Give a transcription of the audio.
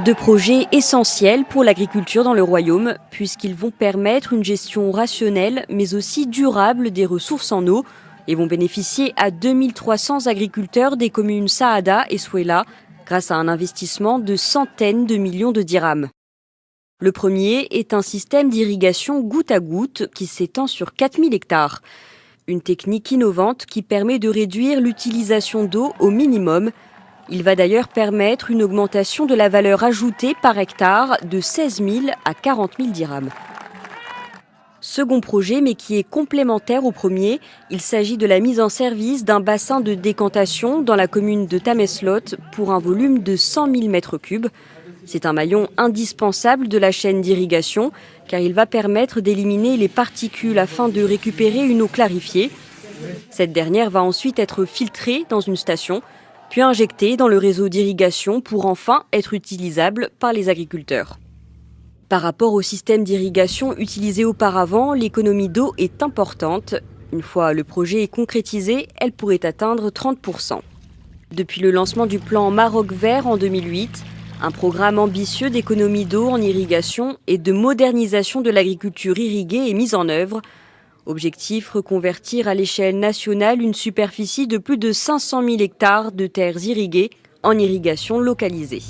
Deux projets essentiels pour l'agriculture dans le royaume, puisqu'ils vont permettre une gestion rationnelle mais aussi durable des ressources en eau et vont bénéficier à 2300 agriculteurs des communes Saada et Souela grâce à un investissement de centaines de millions de dirhams. Le premier est un système d'irrigation goutte à goutte qui s'étend sur 4000 hectares. Une technique innovante qui permet de réduire l'utilisation d'eau au minimum. Il va d'ailleurs permettre une augmentation de la valeur ajoutée par hectare de 16 000 à 40 000 dirhams. Second projet, mais qui est complémentaire au premier, il s'agit de la mise en service d'un bassin de décantation dans la commune de Tameslot pour un volume de 100 000 m3. C'est un maillon indispensable de la chaîne d'irrigation car il va permettre d'éliminer les particules afin de récupérer une eau clarifiée. Cette dernière va ensuite être filtrée dans une station, puis injectée dans le réseau d'irrigation pour enfin être utilisable par les agriculteurs. Par rapport au système d'irrigation utilisé auparavant, l'économie d'eau est importante. Une fois le projet est concrétisé, elle pourrait atteindre 30%. Depuis le lancement du plan Maroc Vert en 2008, un programme ambitieux d'économie d'eau en irrigation et de modernisation de l'agriculture irriguée est mis en œuvre. Objectif, reconvertir à l'échelle nationale une superficie de plus de 500 000 hectares de terres irriguées en irrigation localisée.